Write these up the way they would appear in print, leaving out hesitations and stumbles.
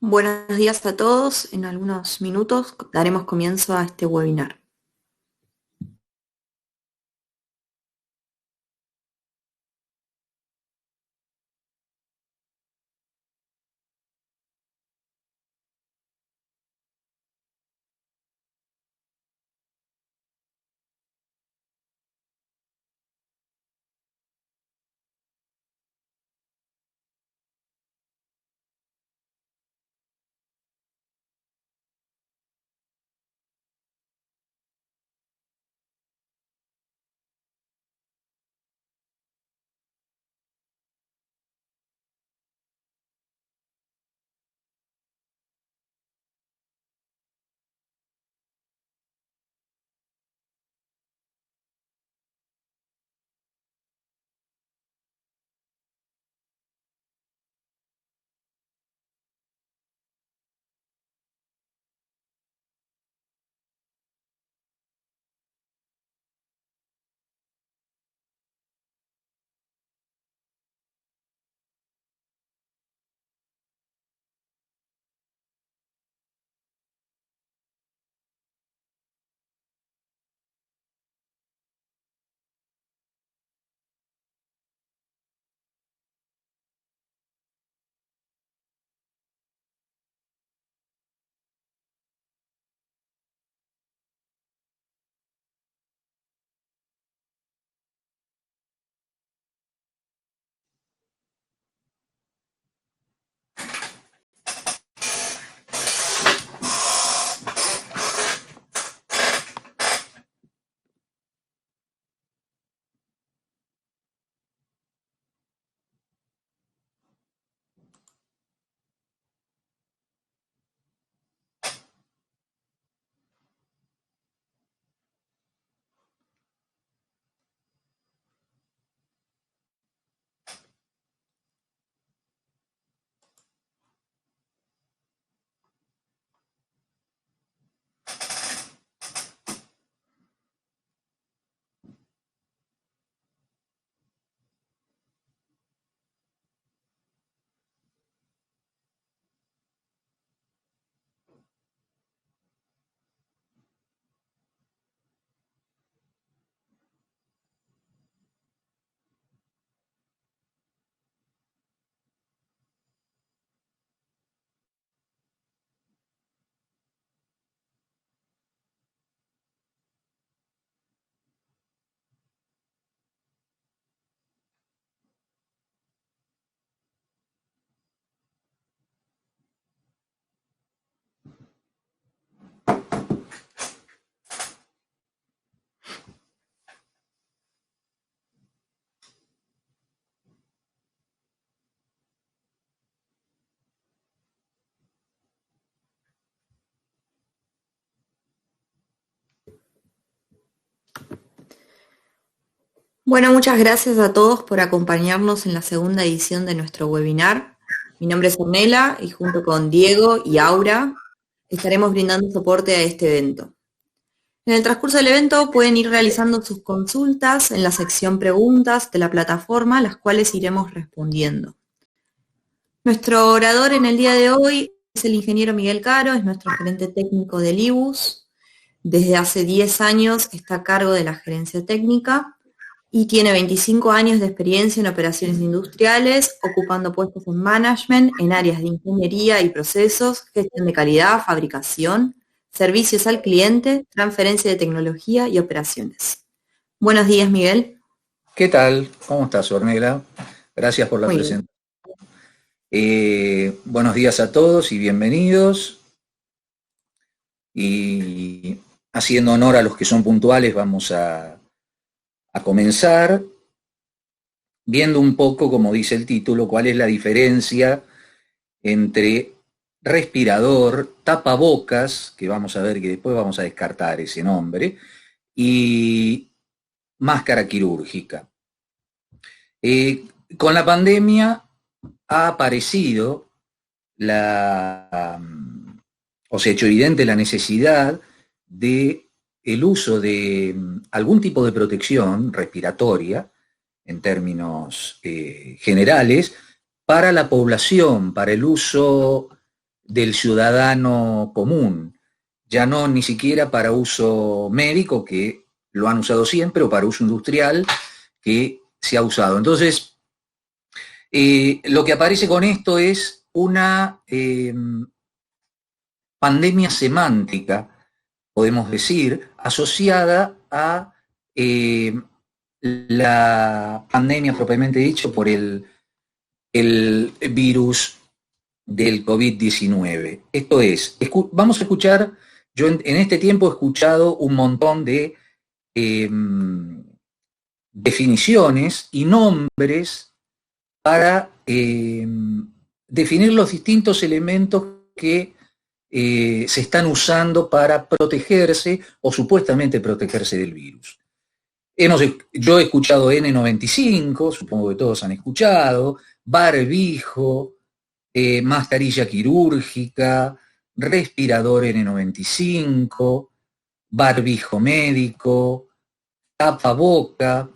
Buenos días a todos. En algunos minutos daremos comienzo a este webinar. Bueno, muchas gracias a todos por acompañarnos en la segunda edición de nuestro webinar. Mi nombre es Ornella y junto con Diego y Aura estaremos brindando soporte a este evento. En el transcurso del evento pueden ir realizando sus consultas en la sección preguntas de la plataforma, las cuales iremos respondiendo. Nuestro orador en el día de hoy es el ingeniero Miguel Caro, es nuestro gerente técnico del IBUS. Desde hace 10 años está a cargo de la gerencia técnica y tiene 25 años de experiencia en operaciones industriales, ocupando puestos en management en áreas de ingeniería y procesos, gestión de calidad, fabricación, servicios al cliente, transferencia de tecnología y operaciones. Buenos días, Miguel. ¿Qué tal? ¿Cómo estás, Ornella? Gracias por la Muy bien. presentación. Buenos días a todos y bienvenidos. Y haciendo honor a los que son puntuales, vamos a comenzar viendo un poco, como dice el título, cuál es la diferencia entre respirador, tapabocas, que vamos a ver que después vamos a descartar ese nombre, y máscara quirúrgica. Con la pandemia ha aparecido o se ha hecho evidente la necesidad de el uso de algún tipo de protección respiratoria, en términos generales, para la población, para el uso del ciudadano común, ya no ni siquiera para uso médico, que lo han usado siempre, o para uso industrial, que se ha usado. Entonces, lo que aparece con esto es una pandemia semántica, podemos decir, asociada a la pandemia propiamente dicho por el virus del COVID-19. Esto es, vamos a escuchar, yo en este tiempo he escuchado un montón de definiciones y nombres para definir los distintos elementos que se están usando para protegerse o supuestamente protegerse del virus. Yo he escuchado N95, supongo que todos han escuchado, barbijo, mascarilla quirúrgica, respirador N95, barbijo médico, tapaboca,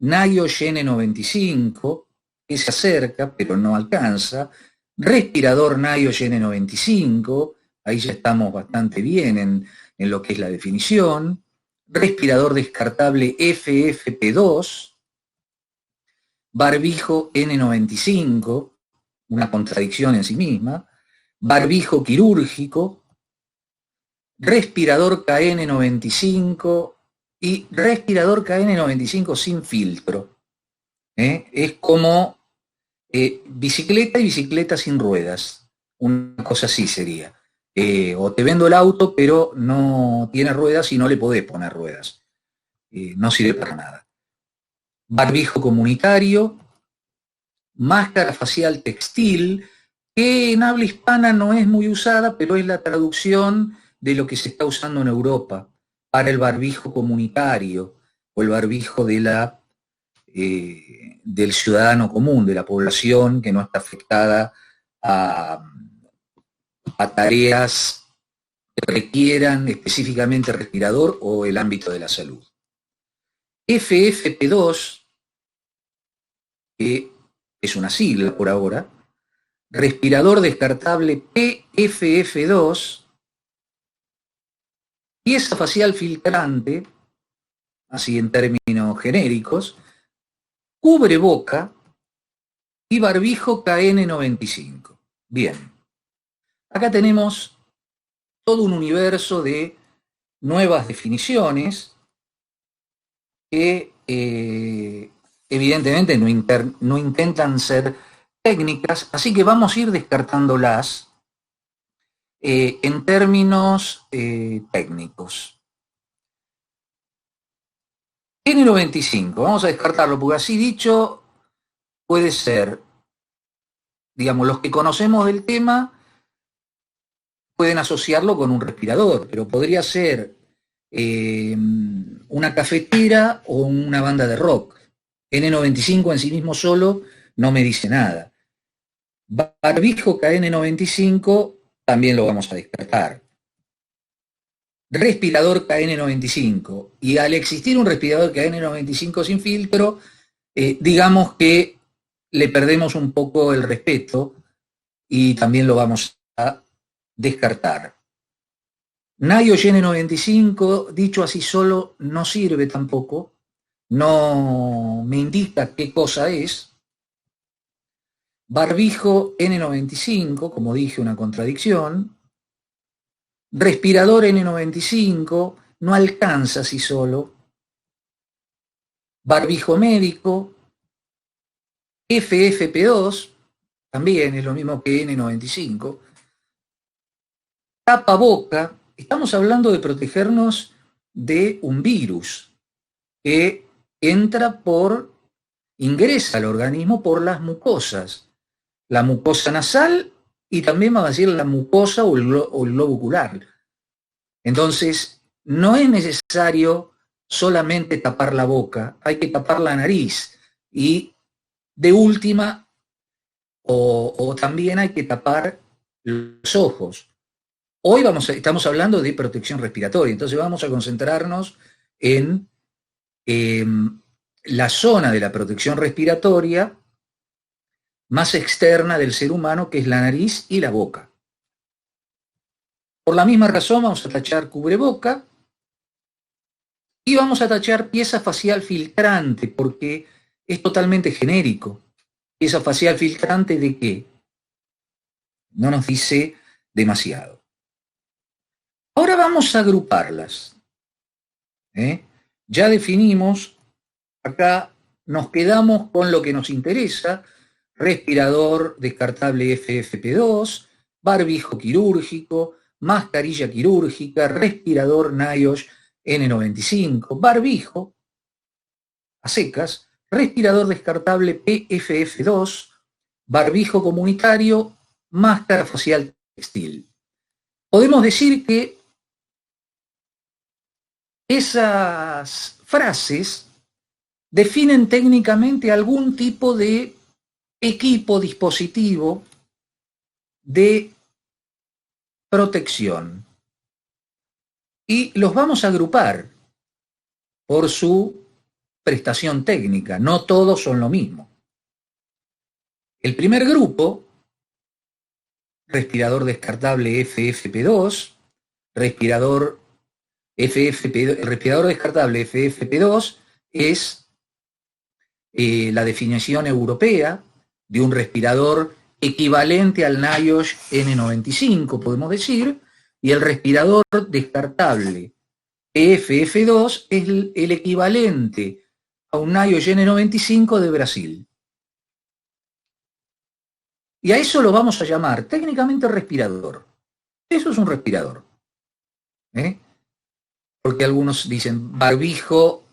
NIOSH N95, que se acerca pero no alcanza, respirador NIOSH N95, ahí ya estamos bastante bien en lo que es la definición, respirador descartable FFP2, barbijo N95, una contradicción en sí misma, barbijo quirúrgico, respirador KN95 y respirador KN95 sin filtro. Es como bicicleta y bicicleta sin ruedas, una cosa así sería. O te vendo el auto, pero no tiene ruedas y no le podés poner ruedas. No sirve para nada. Barbijo comunitario, máscara facial textil, que en habla hispana no es muy usada, pero es la traducción de lo que se está usando en Europa para el barbijo comunitario o el barbijo de del ciudadano común, de la población que no está afectada a tareas que requieran específicamente respirador o el ámbito de la salud. FFP2, que es una sigla por ahora, respirador descartable PFF2, pieza facial filtrante, así en términos genéricos, cubreboca y barbijo KN95. Bien, acá tenemos todo un universo de nuevas definiciones que evidentemente no intentan ser técnicas, así que vamos a ir descartándolas en términos técnicos. N95, vamos a descartarlo, porque así dicho puede ser, digamos, los que conocemos del tema pueden asociarlo con un respirador, pero podría ser una cafetera o una banda de rock. N95 en sí mismo solo no me dice nada. Barbijo KN95 también lo vamos a descartar. Respirador KN95. Y al existir un respirador KN95 sin filtro, digamos que le perdemos un poco el respeto y también lo vamos a descartar. NIOSH N95, dicho así solo, no sirve tampoco, no me indica qué cosa es. Barbijo N95, como dije, una contradicción. Respirador N95, no alcanza así solo. Barbijo médico, FFP2, también es lo mismo que N95. Tapaboca, estamos hablando de protegernos de un virus que ingresa al organismo por las mucosas. La mucosa nasal y también vamos a decir la mucosa o el globo ocular. Entonces, no es necesario solamente tapar la boca, hay que tapar la nariz y de última, o también hay que tapar los ojos. Hoy estamos hablando de protección respiratoria, entonces vamos a concentrarnos en la zona de la protección respiratoria más externa del ser humano, que es la nariz y la boca. Por la misma razón vamos a tachar cubreboca y vamos a tachar pieza facial filtrante, porque es totalmente genérico. ¿Pieza facial filtrante de qué? No nos dice demasiado. Ahora vamos a agruparlas. Ya definimos, acá nos quedamos con lo que nos interesa: respirador descartable FFP2, barbijo quirúrgico, mascarilla quirúrgica, respirador NIOSH N95, barbijo a secas, respirador descartable PFF2, barbijo comunitario, máscara facial textil. Podemos decir que esas frases definen técnicamente algún tipo de equipo, dispositivo de protección. Y los vamos a agrupar por su prestación técnica. No todos son lo mismo. El primer grupo, respirador descartable FFP2, respirador descartable FFP2 es la definición europea de un respirador equivalente al NIOSH N95, podemos decir, y el respirador descartable FF2 es el equivalente a un NIOSH N95 de Brasil. Y a eso lo vamos a llamar técnicamente respirador. Eso es un respirador. Porque algunos dicen barbijo.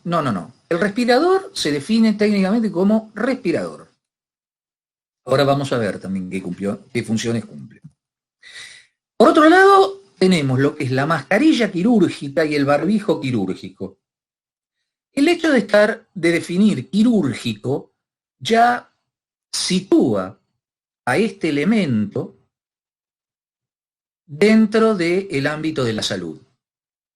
No. El respirador se define técnicamente como respirador. Ahora vamos a ver también qué funciones cumple. Por otro lado, tenemos lo que es la mascarilla quirúrgica y el barbijo quirúrgico. El hecho de definir quirúrgico ya sitúa a este elemento dentro del ámbito de la salud.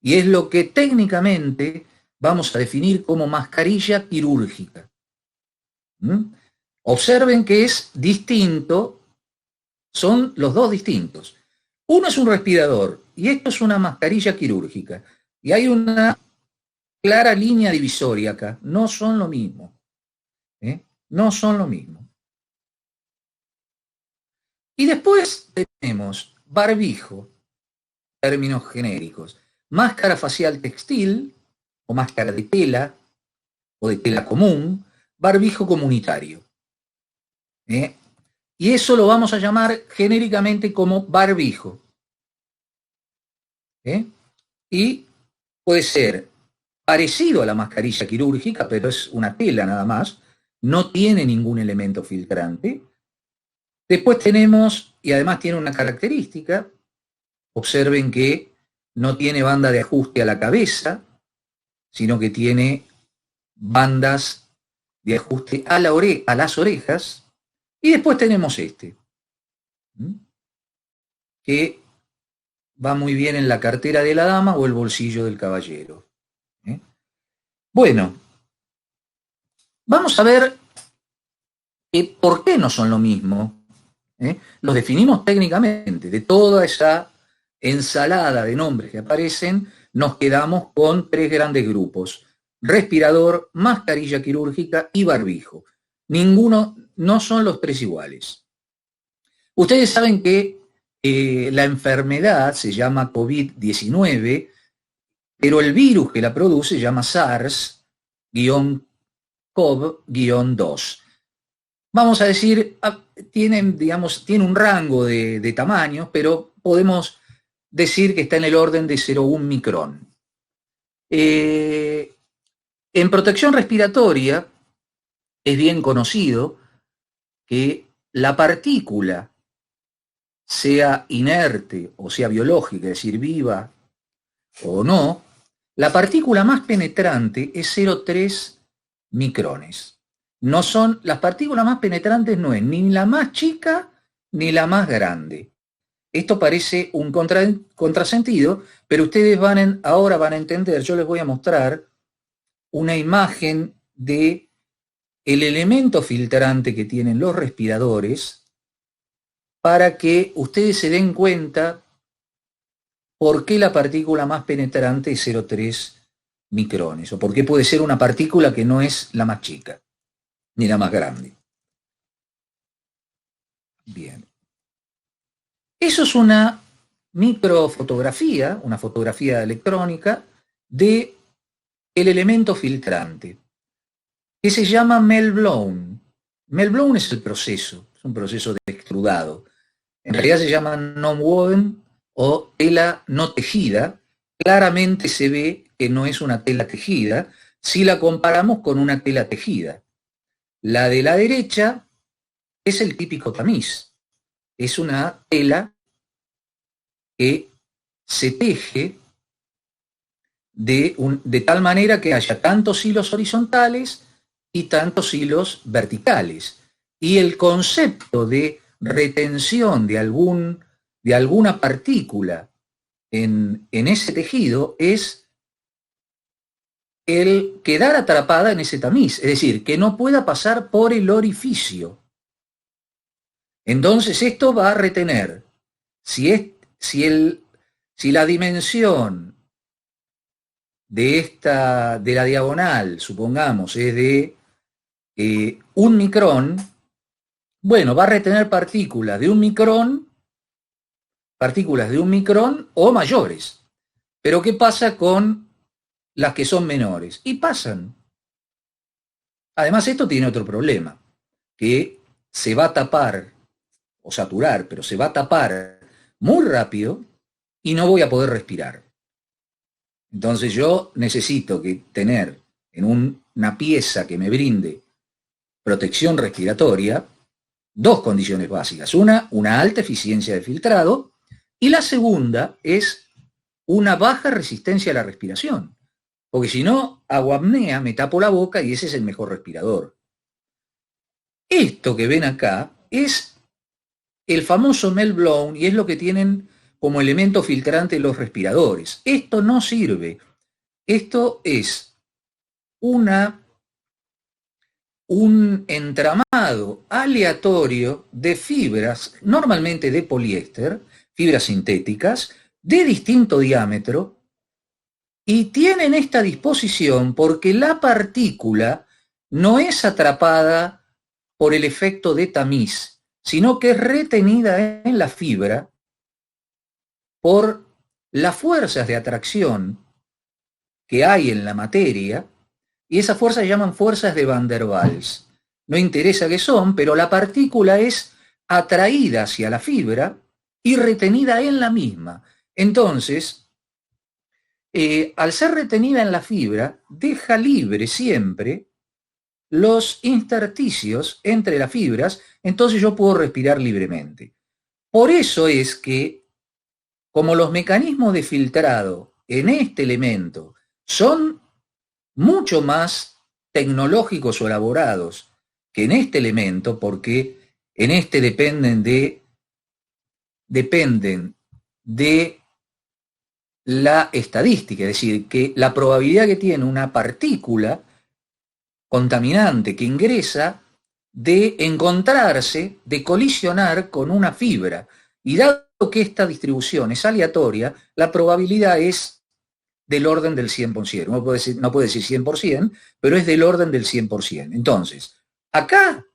Y es lo que técnicamente vamos a definir como mascarilla quirúrgica. Observen que es distinto, son los dos distintos. Uno es un respirador y esto es una mascarilla quirúrgica. Y hay una clara línea divisoria acá. No son lo mismo. No son lo mismo. Y después tenemos barbijo, términos genéricos, máscara facial textil o máscara de tela o de tela común, barbijo comunitario. Y eso lo vamos a llamar genéricamente como barbijo. Y puede ser parecido a la mascarilla quirúrgica, pero es una tela nada más, no tiene ningún elemento filtrante. Después tenemos, y además tiene una característica, observen que no tiene banda de ajuste a la cabeza, sino que tiene bandas de ajuste a las orejas. Y después tenemos este, que va muy bien en la cartera de la dama o el bolsillo del caballero. Bueno, vamos a ver por qué no son lo mismo. Los definimos técnicamente. De toda esa ensalada de nombres que aparecen, nos quedamos con tres grandes grupos: respirador, mascarilla quirúrgica y barbijo. No son los tres iguales. Ustedes saben que la enfermedad se llama COVID-19, pero el virus que la produce se llama SARS-CoV-2. Vamos a decir, tiene un rango de tamaños, pero podemos decir que está en el orden de 0,1 micrón. En protección respiratoria es bien conocido que la partícula, sea inerte o sea biológica, es decir, viva o no, la partícula más penetrante es 0,3 micrones. Las partículas más penetrantes no es ni la más chica ni la más grande. Esto parece un contrasentido, pero ustedes ahora van a entender. Yo les voy a mostrar una imagen de el elemento filtrante que tienen los respiradores para que ustedes se den cuenta por qué la partícula más penetrante es 0,3 micrones, o por qué puede ser una partícula que no es la más chica, ni la más grande. Bien. Eso es una microfotografía, una fotografía electrónica de el elemento filtrante, que se llama melt-blown. Melt-blown es el proceso, es un proceso de extrudado. En realidad se llama non-woven o tela no tejida. Claramente se ve que no es una tela tejida si la comparamos con una tela tejida. La de la derecha es el típico tamiz. Es una tela que se teje de tal manera que haya tantos hilos horizontales y tantos hilos verticales. Y el concepto de retención de alguna partícula en ese tejido es el quedar atrapada en ese tamiz, es decir, que no pueda pasar por el orificio. Entonces esto va a retener, si la dimensión de la diagonal, supongamos, es de 1 micrón, bueno, va a retener partículas de 1 micrón o mayores. Pero ¿qué pasa con las que son menores? Y pasan. Además, esto tiene otro problema, que se va a tapar, o saturar, pero se va a tapar muy rápido y no voy a poder respirar. Entonces yo necesito tener en una pieza que me brinde protección respiratoria dos condiciones básicas. Una alta eficiencia de filtrado, y la segunda es una baja resistencia a la respiración. Porque si no, hago apnea, me tapo la boca y ese es el mejor respirador. Esto que ven acá es el famoso melt-blown y es lo que tienen como elemento filtrante los respiradores. Esto no sirve. Esto es un entramado aleatorio de fibras, normalmente de poliéster, fibras sintéticas, de distinto diámetro, y tienen esta disposición porque la partícula no es atrapada por el efecto de tamiz, sino que es retenida en la fibra por las fuerzas de atracción que hay en la materia, y esas fuerzas se llaman fuerzas de Van der Waals. No interesa qué son, pero la partícula es atraída hacia la fibra y retenida en la misma. Entonces, al ser retenida en la fibra, deja libre siempre los intersticios entre las fibras, entonces yo puedo respirar libremente. Por eso es que, como los mecanismos de filtrado en este elemento son mucho más tecnológicos o elaborados que en este elemento, porque en este dependen de la estadística, es decir, que la probabilidad que tiene una partícula contaminante que ingresa de encontrarse, de colisionar con una fibra. Y dado que esta distribución es aleatoria, la probabilidad es del orden del 100%. No puede decir 100%, pero es del orden del 100%. Entonces, acá,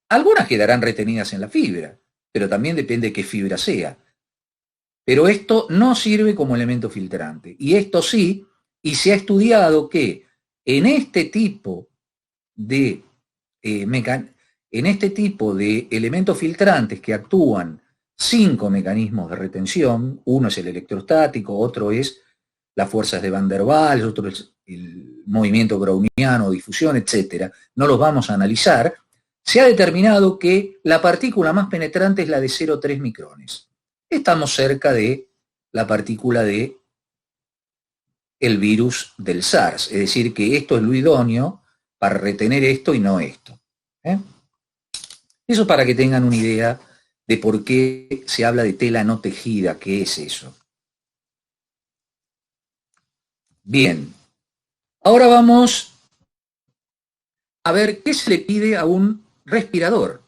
algunas quedarán retenidas en la fibra, pero también depende de qué fibra sea. Pero esto no sirve como elemento filtrante. Y esto sí, y se ha estudiado que en este tipo de elementos filtrantes que actúan 5 mecanismos de retención, uno es el electrostático, otro es las fuerzas de Van der Waals, otro es el movimiento browniano, difusión, etc. No los vamos a analizar. Se ha determinado que la partícula más penetrante es la de 0,3 micrones. Estamos cerca de la partícula de el virus del SARS, es decir, que esto es lo idóneo para retener esto y no esto. Eso para que tengan una idea de por qué se habla de tela no tejida, ¿qué es eso? Bien, ahora vamos a ver qué se le pide a un respirador.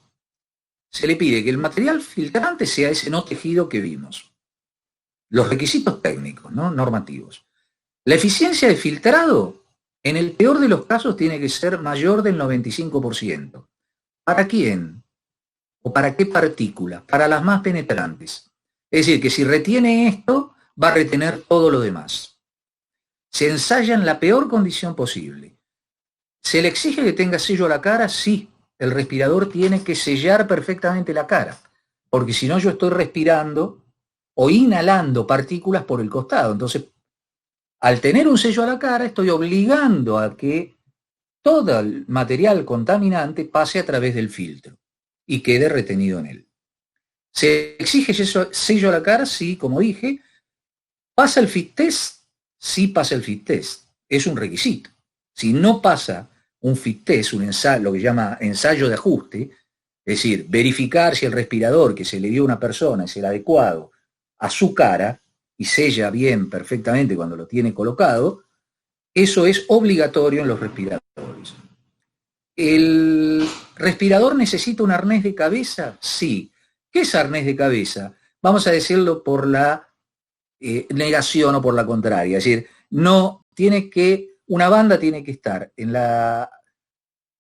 Se le pide que el material filtrante sea ese no tejido que vimos. los requisitos técnicos, ¿no? Normativos. La eficiencia de filtrado, en el peor de los casos, tiene que ser mayor del 95%. ¿Para quién? ¿O para qué partículas? Para las más penetrantes. Es decir, que si retiene esto, va a retener todo lo demás. Se ensaya en la peor condición posible. ¿Se le exige que tenga sello a la cara? Sí. El respirador tiene que sellar perfectamente la cara, porque si no yo estoy respirando o inhalando partículas por el costado. Entonces, al tener un sello a la cara, estoy obligando a que todo el material contaminante pase a través del filtro y quede retenido en él. ¿Se exige sello a la cara? Sí, como dije. ¿Pasa el fit test? Sí pasa el fit test. Es un requisito. Si no pasa un fit test, un ensayo, lo que llama ensayo de ajuste, es decir, verificar si el respirador que se le dio a una persona es el adecuado a su cara y sella bien perfectamente cuando lo tiene colocado, eso es obligatorio en los respiradores. ¿El respirador necesita un arnés de cabeza? Sí. ¿Qué es arnés de cabeza? Vamos a decirlo por la negación o por la contraria. Es decir, no tiene que, una banda tiene que estar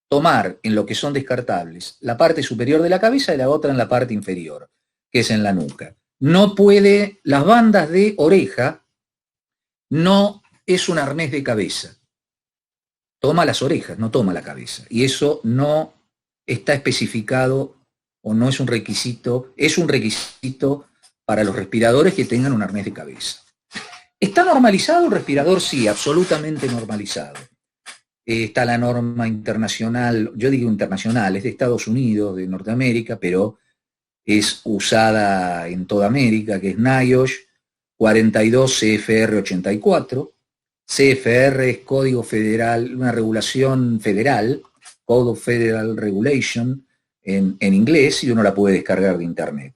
tomar en lo que son descartables la parte superior de la cabeza y la otra en la parte inferior, que es en la nuca. No puede, las bandas de oreja no es un arnés de cabeza. Toma las orejas, no toma la cabeza. Y eso no está especificado o no es un requisito para los respiradores que tengan un arnés de cabeza. ¿Está normalizado el respirador? Sí, absolutamente normalizado. Está la norma internacional, yo digo internacional, es de Estados Unidos, de Norteamérica, pero es usada en toda América, que es NIOSH 42 CFR 84. CFR es Código Federal, una regulación federal, Code of Federal Regulation en inglés, y uno la puede descargar de internet.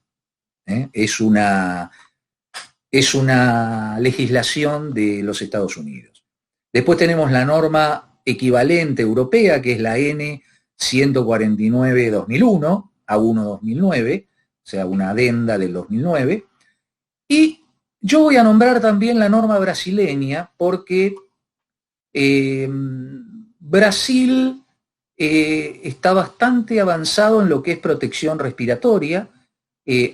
Es una legislación de los Estados Unidos. Después tenemos la norma equivalente europea, que es la N 149-2001, A1-2009, o sea, una adenda del 2009. Y yo voy a nombrar también la norma brasileña, porque Brasil está bastante avanzado en lo que es protección respiratoria,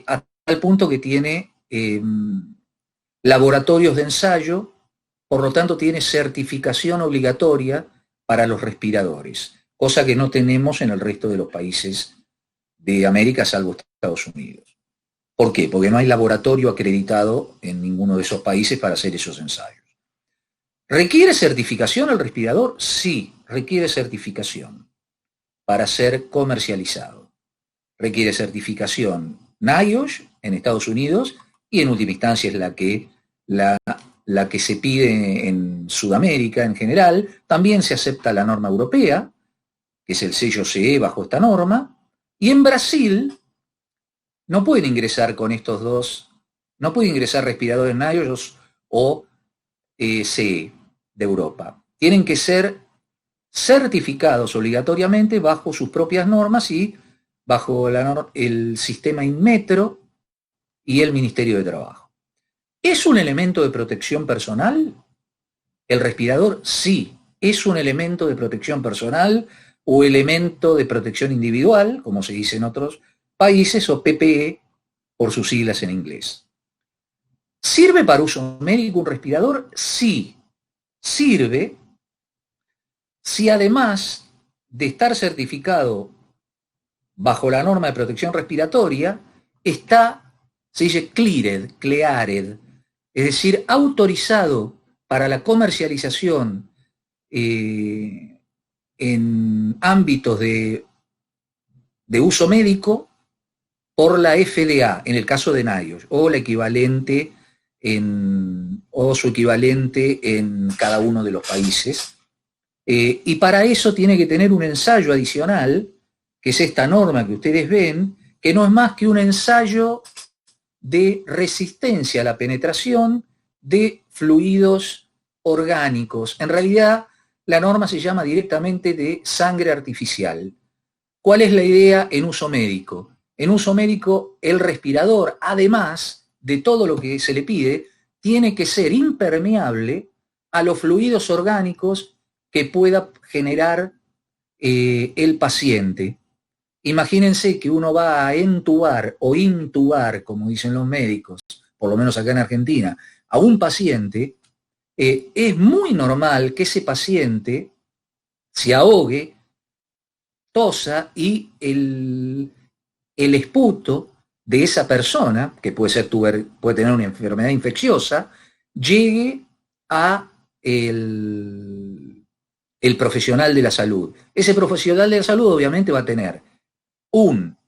a tal punto que tiene laboratorios de ensayo, por lo tanto tiene certificación obligatoria para los respiradores, cosa que no tenemos en el resto de los países de América, salvo Estados Unidos. ¿Por qué? Porque no hay laboratorio acreditado en ninguno de esos países para hacer esos ensayos. ¿Requiere certificación el respirador? Sí, requiere certificación para ser comercializado. Requiere certificación NIOSH en Estados Unidos y en última instancia es la que se pide en Sudamérica en general. También se acepta la norma europea, que es el sello CE bajo esta norma, y en Brasil no pueden ingresar con estos dos, no pueden ingresar respiradores NIOSH o CE de Europa. Tienen que ser certificados obligatoriamente bajo sus propias normas y bajo el sistema Inmetro y el Ministerio de Trabajo. ¿Es un elemento de protección personal? El respirador sí, es un elemento de protección personal o elemento de protección individual, como se dice en otros países, o PPE por sus siglas en inglés. ¿Sirve para uso médico un respirador? Sí, sirve si además de estar certificado bajo la norma de protección respiratoria, está, se dice cleared, es decir, autorizado para la comercialización en ámbitos de uso médico por la FDA, en el caso de NIOSH, o la equivalente o su equivalente en cada uno de los países. Y para eso tiene que tener un ensayo adicional, que es esta norma que ustedes ven, que no es más que un ensayo de resistencia a la penetración de fluidos orgánicos. En realidad, la norma se llama directamente de sangre artificial. ¿Cuál es la idea en uso médico? En uso médico, el respirador, además de todo lo que se le pide, tiene que ser impermeable a los fluidos orgánicos que pueda generar el paciente. Imagínense que uno va a entubar o intubar, como dicen los médicos, por lo menos acá en Argentina, a un paciente, es muy normal que ese paciente se ahogue, tosa y el esputo de esa persona, que puede tener una enfermedad infecciosa, llegue a el profesional de la salud. Ese profesional de la salud obviamente va a tener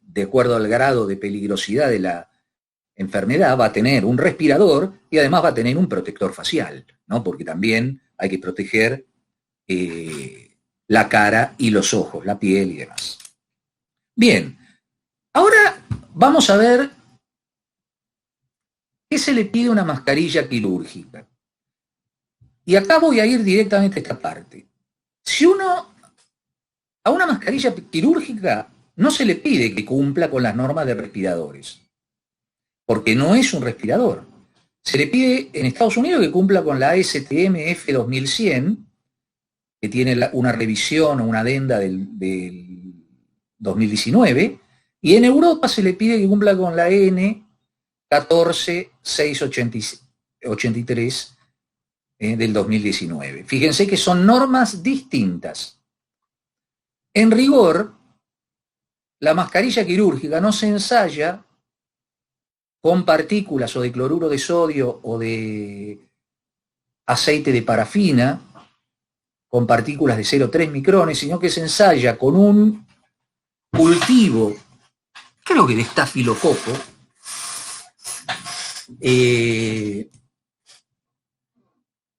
de acuerdo al grado de peligrosidad de la enfermedad, va a tener un respirador y además va a tener un protector facial, ¿no? Porque también hay que proteger la cara y los ojos, la piel y demás. Bien, ahora vamos a ver qué se le pide a una mascarilla quirúrgica. Y acá voy a ir directamente a esta parte. A una mascarilla quirúrgica no se le pide que cumpla con las normas de respiradores, porque no es un respirador. Se le pide en Estados Unidos que cumpla con la ASTM F2100, que tiene una revisión o una adenda del 2019, y en Europa se le pide que cumpla con la EN 14683 del 2019. Fíjense que son normas distintas. En rigor, la mascarilla quirúrgica no se ensaya con partículas o de cloruro de sodio o de aceite de parafina, con partículas de 0,3 micrones, sino que se ensaya con un cultivo, creo que de estafilococo,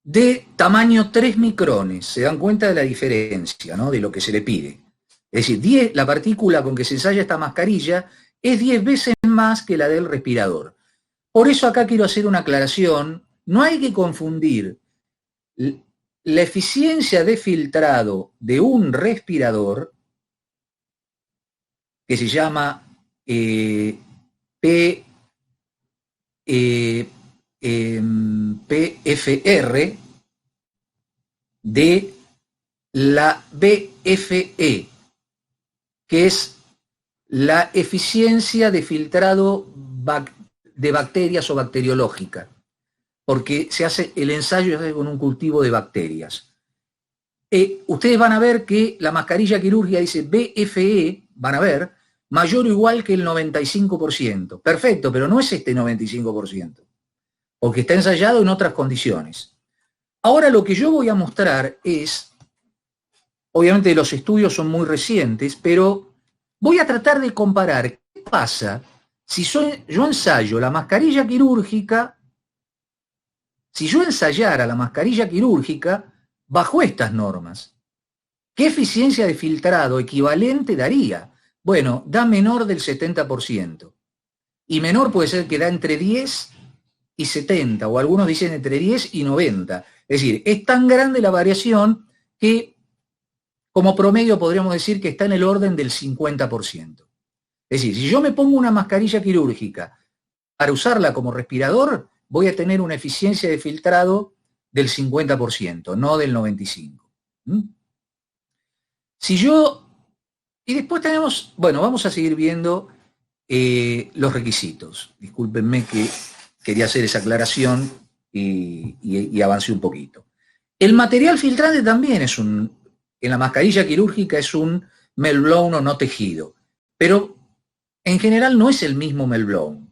de tamaño 3 micrones. Se dan cuenta de la diferencia, ¿no?, de lo que se le pide. Es decir, la partícula con que se ensaya esta mascarilla es 10 veces más que la del respirador. Por eso acá quiero hacer una aclaración. No hay que confundir la eficiencia de filtrado de un respirador, que se llama PFR, de la BFE, que es la eficiencia de filtrado de bacterias o bacteriológica, porque se hace el ensayo con un cultivo de bacterias. Ustedes van a ver que la mascarilla quirúrgica dice BFE, van a ver, mayor o igual que el 95%. Perfecto, pero no es este 95%, porque está ensayado en otras condiciones. Ahora lo que yo voy a mostrar es, obviamente los estudios son muy recientes, pero voy a tratar de comparar qué pasa si yo ensayo la mascarilla quirúrgica, si yo ensayara la mascarilla quirúrgica bajo estas normas. ¿Qué eficiencia de filtrado equivalente daría? Bueno, da menor del 70%. Y menor puede ser que da entre 10 y 70, o algunos dicen entre 10 y 90. Es decir, es tan grande la variación que como promedio podríamos decir que está en el orden del 50%. Es decir, si yo me pongo una mascarilla quirúrgica para usarla como respirador, voy a tener una eficiencia de filtrado del 50%, no del 95%. Y después tenemos, bueno, vamos a seguir viendo los requisitos. Discúlpenme que quería hacer esa aclaración y avancé un poquito. El material filtrante también en la mascarilla quirúrgica es un meltblown o no tejido, pero en general no es el mismo meltblown.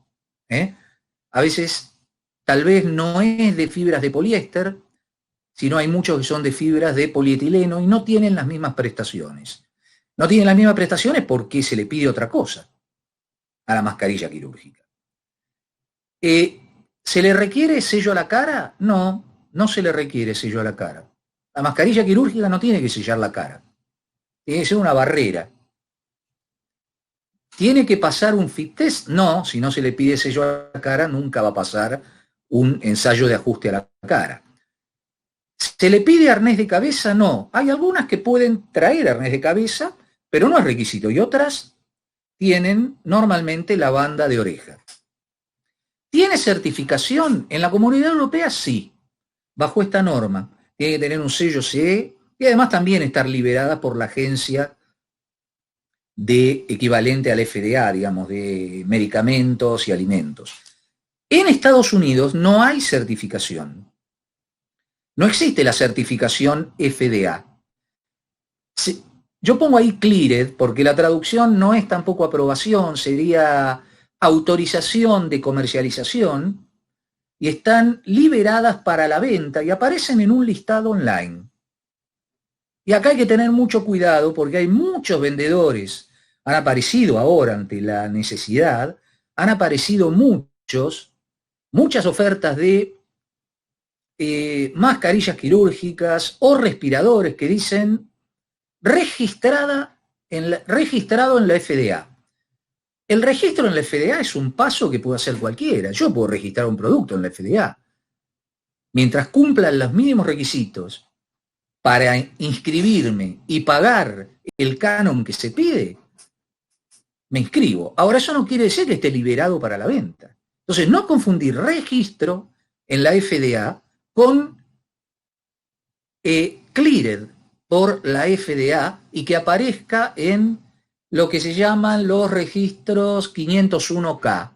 A veces tal vez no es de fibras de poliéster, sino hay muchos que son de fibras de polietileno y no tienen las mismas prestaciones. No tienen las mismas prestaciones porque se le pide otra cosa a la mascarilla quirúrgica. ¿Se le requiere sello a la cara? No, no se le requiere sello a la cara. La mascarilla quirúrgica no tiene que sellar la cara. Tiene que ser una barrera. ¿Tiene que pasar un fit test? No, si no se le pide sello a la cara, nunca va a pasar un ensayo de ajuste a la cara. ¿Se le pide arnés de cabeza? No. Hay algunas que pueden traer arnés de cabeza, pero no es requisito. Y otras tienen normalmente la banda de oreja. ¿Tiene certificación? En la Comunidad Europea sí, bajo esta norma. Tiene que tener un sello CE y además también estar liberada por la agencia de equivalente al FDA, digamos, de medicamentos y alimentos. En Estados Unidos no hay certificación. No existe la certificación FDA. Yo pongo ahí cleared porque la traducción no es tampoco aprobación, sería autorización de comercialización, y están liberadas para la venta y aparecen en un listado online. Y acá hay que tener mucho cuidado porque hay muchos vendedores, han aparecido ahora ante la necesidad, han aparecido muchas ofertas de mascarillas quirúrgicas o respiradores que dicen registrado en la FDA. El registro en la FDA es un paso que puede hacer cualquiera. Yo puedo registrar un producto en la FDA. Mientras cumplan los mínimos requisitos para inscribirme y pagar el canon que se pide, me inscribo. Ahora, eso no quiere decir que esté liberado para la venta. Entonces, no confundir registro en la FDA con cleared por la FDA y que aparezca en lo que se llaman los registros 501K.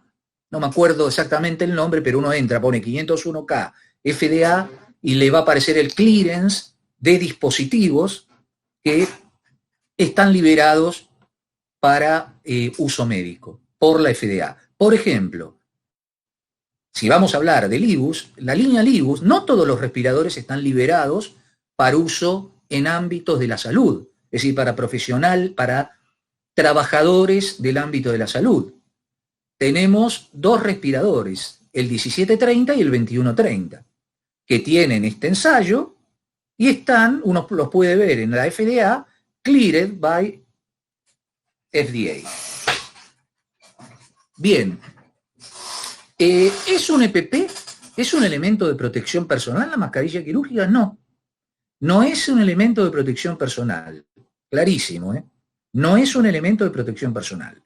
No me acuerdo exactamente el nombre, pero uno entra, pone 501K FDA y le va a aparecer el clearance de dispositivos que están liberados para uso médico por la FDA. Por ejemplo, si vamos a hablar del IBUS, la línea IBUS, no todos los respiradores están liberados para uso en ámbitos de la salud, es decir, para trabajadores del ámbito de la salud. Tenemos dos respiradores, el 1730 y el 2130, que tienen este ensayo y uno los puede ver en la FDA, cleared by FDA. Bien, ¿es un EPP? ¿Es un elemento de protección personal la mascarilla quirúrgica? No, no es un elemento de protección personal. Clarísimo, ¿eh? No es un elemento de protección personal.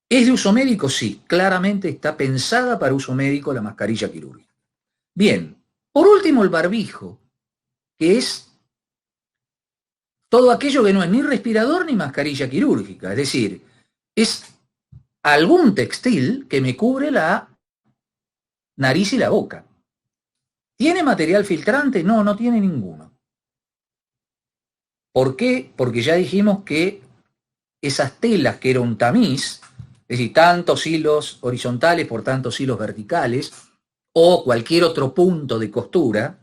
¿Es de uso médico? Sí, claramente está pensada para uso médico la mascarilla quirúrgica. Bien, por último el barbijo, que es todo aquello que no es ni respirador ni mascarilla quirúrgica, es decir, es algún textil que me cubre la nariz y la boca. ¿Tiene material filtrante? No, no tiene ninguno. ¿Por qué? Porque ya dijimos que esas telas que era un tamiz, es decir, tantos hilos horizontales por tantos hilos verticales, o cualquier otro punto de costura,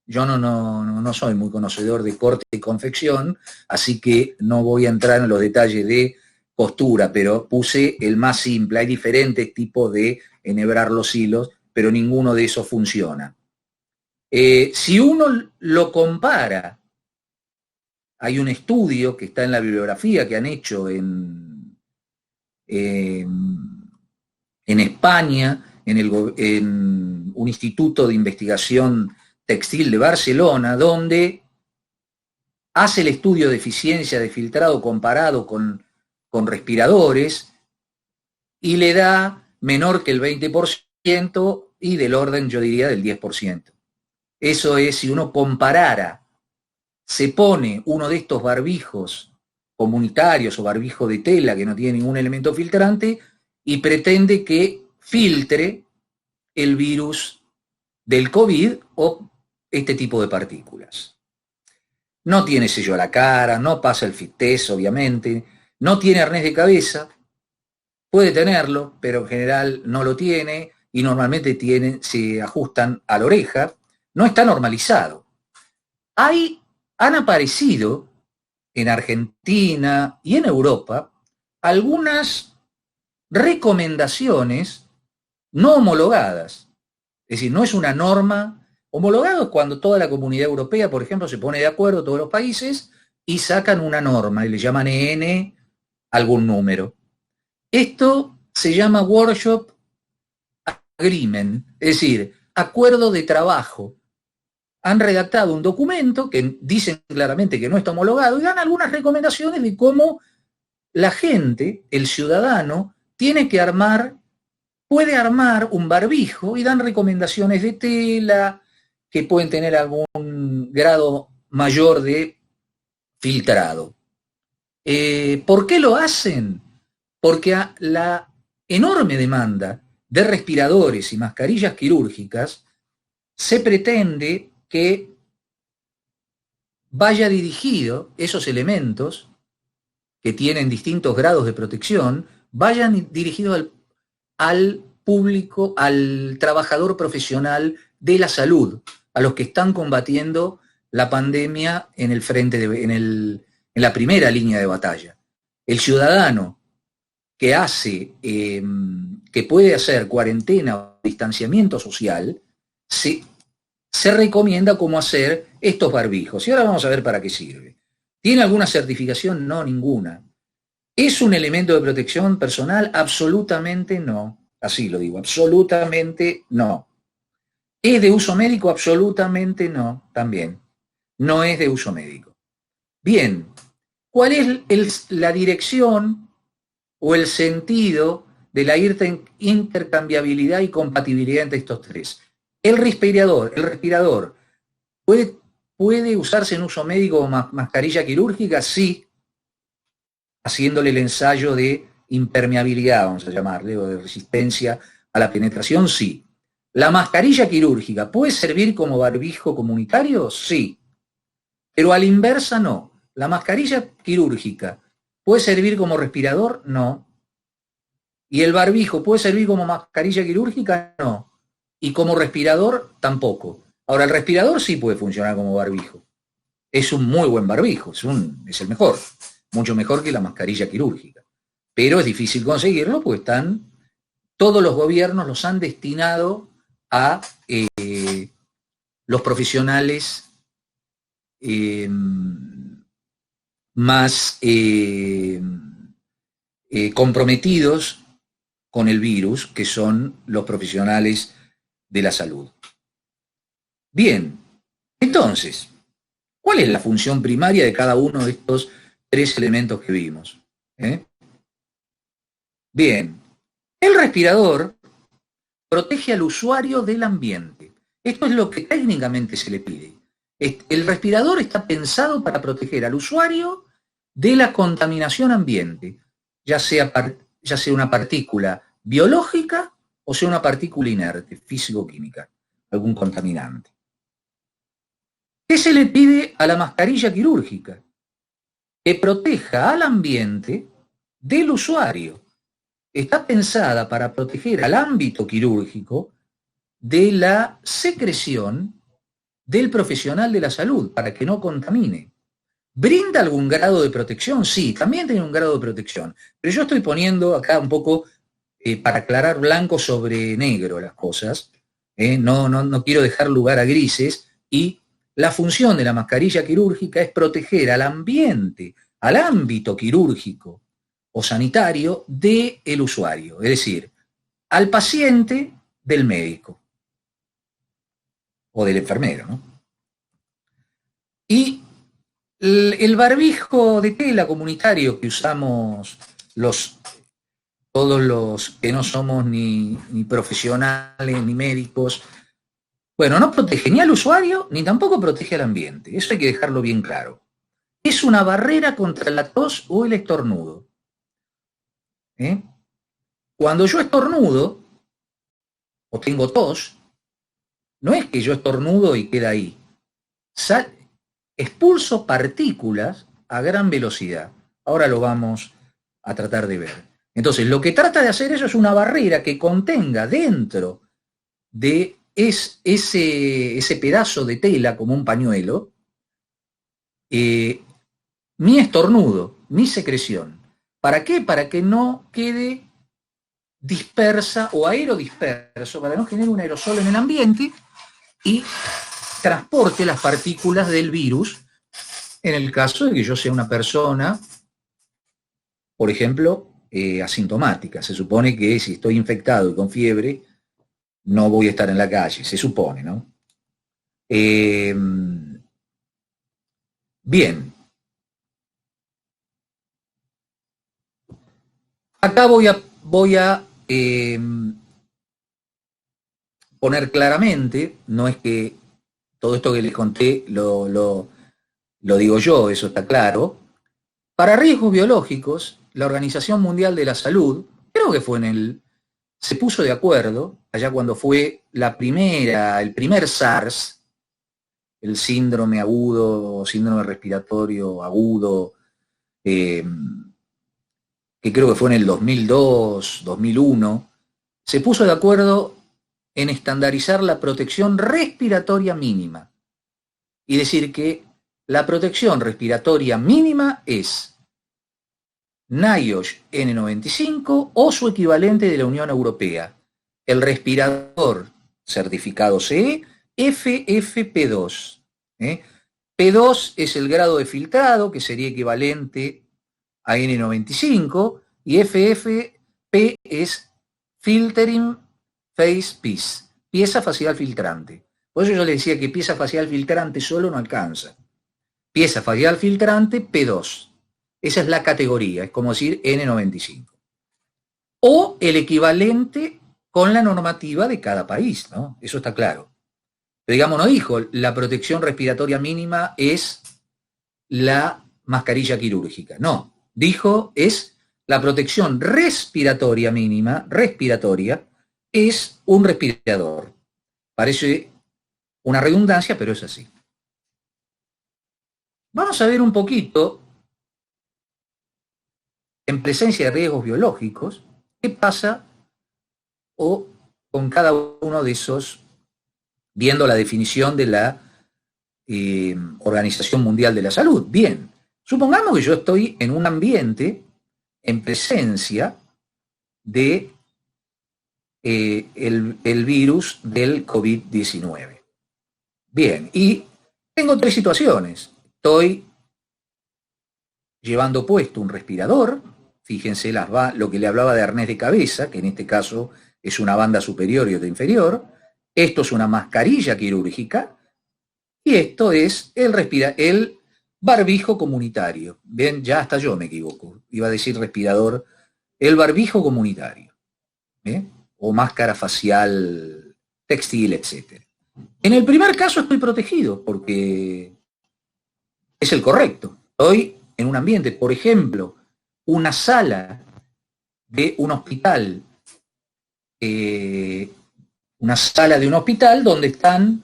yo no soy muy conocedor de corte y confección, así que no voy a entrar en los detalles de costura, pero puse el más simple. Hay diferentes tipos de enhebrar los hilos, pero ninguno de esos funciona. Si uno lo compara, hay un estudio que está en la bibliografía que han hecho en España, en un instituto de investigación textil de Barcelona, donde hace el estudio de eficiencia de filtrado comparado con respiradores y le da menor que el 20% y del orden, yo diría, del 10%. Eso es, si uno comparara, se pone uno de estos barbijos comunitarios o barbijo de tela que no tiene ningún elemento filtrante y pretende que filtre el virus del COVID o este tipo de partículas. No tiene sello a la cara, no pasa el fit test, obviamente, no tiene arnés de cabeza, puede tenerlo, pero en general no lo tiene y normalmente se ajustan a la oreja, no está normalizado. Han aparecido en Argentina y en Europa algunas recomendaciones no homologadas, es decir, no es una norma. Homologado es cuando toda la comunidad europea, por ejemplo, se pone de acuerdo, todos los países, y sacan una norma y le llaman EN algún número. Esto se llama Workshop Agreement, es decir, acuerdo de trabajo. Han redactado un documento que dicen claramente que no está homologado y dan algunas recomendaciones de cómo la gente, el ciudadano, tiene que armar puede armar un barbijo y dan recomendaciones de tela que pueden tener algún grado mayor de filtrado. ¿Por qué lo hacen? Porque a la enorme demanda de respiradores y mascarillas quirúrgicas se pretende que vaya dirigido esos elementos que tienen distintos grados de protección, vayan dirigidos al público, al trabajador profesional de la salud, a los que están combatiendo la pandemia en el frente, en la primera línea de batalla. El ciudadano que que puede hacer cuarentena o distanciamiento social, se recomienda cómo hacer estos barbijos. Y ahora vamos a ver para qué sirve. ¿Tiene alguna certificación? No, ninguna. ¿Es un elemento de protección personal? Absolutamente no. Así lo digo, absolutamente no. ¿Es de uso médico? Absolutamente no, también. No es de uso médico. Bien, ¿cuál es la dirección o el sentido de la intercambiabilidad y compatibilidad entre estos tres? El respirador, ¿puede usarse en uso médico o mascarilla quirúrgica? Sí, haciéndole el ensayo de impermeabilidad, vamos a llamarle, o de resistencia a la penetración, sí. ¿La mascarilla quirúrgica puede servir como barbijo comunitario? Sí, pero a la inversa no. ¿La mascarilla quirúrgica puede servir como respirador? No. ¿Y el barbijo puede servir como mascarilla quirúrgica? No. Y como respirador, tampoco. Ahora, el respirador sí puede funcionar como barbijo. Es un muy buen barbijo, es el mejor, mucho mejor que la mascarilla quirúrgica. Pero es difícil conseguirlo porque todos los gobiernos los han destinado a los profesionales más comprometidos con el virus, que son los profesionales de la salud. Bien, entonces, ¿cuál es la función primaria de cada uno de estos tres elementos que vimos? Bien, el respirador protege al usuario del ambiente. Esto es lo que técnicamente se le pide. El respirador está pensado para proteger al usuario de la contaminación ambiente, ya sea una partícula biológica o sea una partícula inerte, físico-química, algún contaminante. ¿Qué se le pide a la mascarilla quirúrgica? Que proteja al ambiente del usuario. Está pensada para proteger al ámbito quirúrgico de la secreción del profesional de la salud, para que no contamine. ¿Brinda algún grado de protección? Sí, también tiene un grado de protección. Pero yo estoy poniendo acá un poco para aclarar blanco sobre negro las cosas. No quiero dejar lugar a grises. Y la función de la mascarilla quirúrgica es proteger al ambiente, al ámbito quirúrgico o sanitario del usuario, es decir, al paciente del médico o del enfermero, ¿no? Y el barbijo de tela comunitario que usamos todos los que no somos ni profesionales ni médicos, bueno, no protege ni al usuario ni tampoco protege al ambiente. Eso hay que dejarlo bien claro. Es una barrera contra la tos o el estornudo. Cuando yo estornudo o tengo tos, no es que yo estornudo y queda ahí. Expulso partículas a gran velocidad. Ahora lo vamos a tratar de ver. Entonces, lo que trata de hacer eso es una barrera que contenga dentro de ese pedazo de tela, como un pañuelo, mi estornudo, mi secreción. ¿Para qué? Para que no quede dispersa o aerodisperso, para no generar un aerosol en el ambiente y transporte las partículas del virus en el caso de que yo sea una persona, por ejemplo, asintomática. Se supone que si estoy infectado y con fiebre, no voy a estar en la calle, se supone, ¿no? Bien. Acá voy a poner claramente, no es que todo esto que les conté lo digo yo, eso está claro. Para riesgos biológicos, la Organización Mundial de la Salud, creo que fue se puso de acuerdo, allá cuando fue el primer SARS, el síndrome respiratorio agudo, que creo que fue en el 2002, 2001, se puso de acuerdo en estandarizar la protección respiratoria mínima y decir que la protección respiratoria mínima es NIOSH N95 o su equivalente de la Unión Europea, el respirador certificado CE FFP2. P2 es el grado de filtrado, que sería equivalente a N95, y FFP es Filtering Face Piece, pieza facial filtrante. Por eso yo le decía que pieza facial filtrante solo no alcanza. Pieza facial filtrante P2. Esa es la categoría, es como decir N95. O el equivalente con la normativa de cada país, ¿no? Eso está claro. Pero digamos, no dijo, la protección respiratoria mínima es la mascarilla quirúrgica. No, dijo, es la protección respiratoria mínima, respiratoria, es un respirador. Parece una redundancia, pero es así. Vamos a ver un poquito, en presencia de riesgos biológicos, qué pasa con cada uno de esos, viendo la definición de la Organización Mundial de la Salud. Bien, supongamos que yo estoy en un ambiente en presencia de el virus del COVID-19. Bien, y tengo tres situaciones. Estoy llevando puesto un respirador, fíjense lo que le hablaba de arnés de cabeza, que en este caso es una banda superior y otra inferior. Esto es una mascarilla quirúrgica y esto es el barbijo comunitario. Bien, ya hasta yo me equivoco. Iba a decir respirador, el barbijo comunitario. O máscara facial textil, etc. En el primer caso estoy protegido porque es el correcto. Estoy en un ambiente, por ejemplo, una sala de un hospital, donde están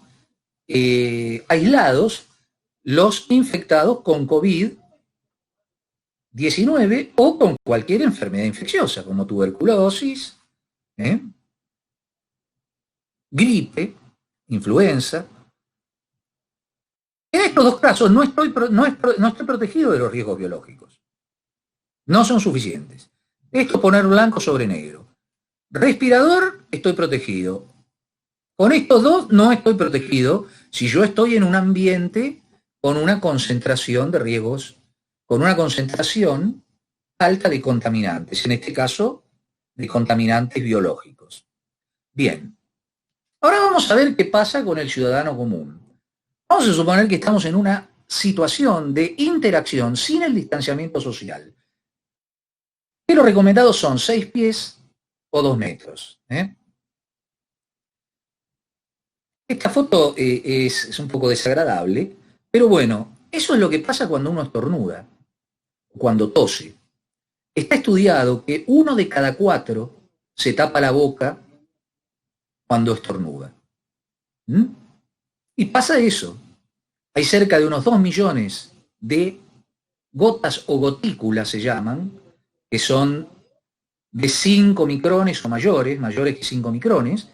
aislados los infectados con COVID-19 o con cualquier enfermedad infecciosa, como tuberculosis, gripe, influenza. En estos dos casos no estoy protegido de los riesgos biológicos. No son suficientes. Esto es poner blanco sobre negro. Respirador, estoy protegido. Con estos dos no estoy protegido si yo estoy en un ambiente con una concentración de riesgos, con una concentración alta de contaminantes, en este caso de contaminantes biológicos. Bien, ahora vamos a ver qué pasa con el ciudadano común. Vamos a suponer que estamos en una situación de interacción sin el distanciamiento social. Y los recomendados son 6 pies o 2 metros. Esta foto es un poco desagradable, pero bueno, eso es lo que pasa cuando uno estornuda, cuando tose. Está estudiado que 1 de cada 4 se tapa la boca cuando estornuda. Y pasa eso. Hay cerca de unos 2 millones de gotas o gotículas, se llaman, que son de 5 micrones o mayores que 5 micrones,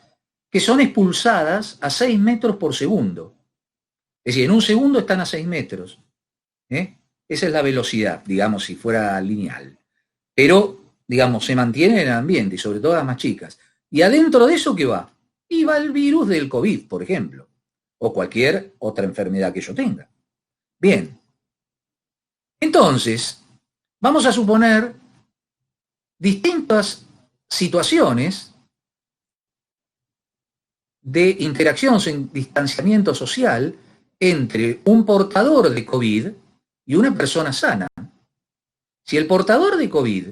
que son expulsadas a 6 metros por segundo. Es decir, en un segundo están a 6 metros. Esa es la velocidad, digamos, si fuera lineal. Pero, digamos, se mantiene en el ambiente, y sobre todo las más chicas. Y adentro de eso, ¿qué va? Y va el virus del COVID, por ejemplo, o cualquier otra enfermedad que yo tenga. Bien. Entonces, vamos a suponer distintas situaciones de interacción sin distanciamiento social entre un portador de COVID y una persona sana. Si el portador de COVID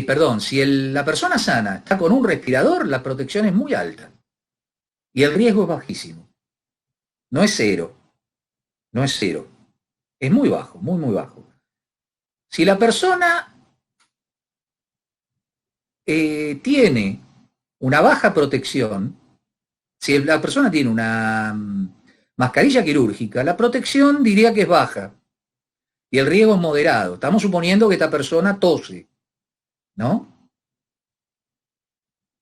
perdón, si la persona sana está con un respirador, la protección es muy alta y el riesgo es bajísimo. No es cero, no es cero. Es muy bajo, muy, muy bajo. Si la persona tiene una baja protección, si la persona tiene una mascarilla quirúrgica, la protección diría que es baja y el riesgo es moderado. Estamos suponiendo que esta persona tose, ¿no?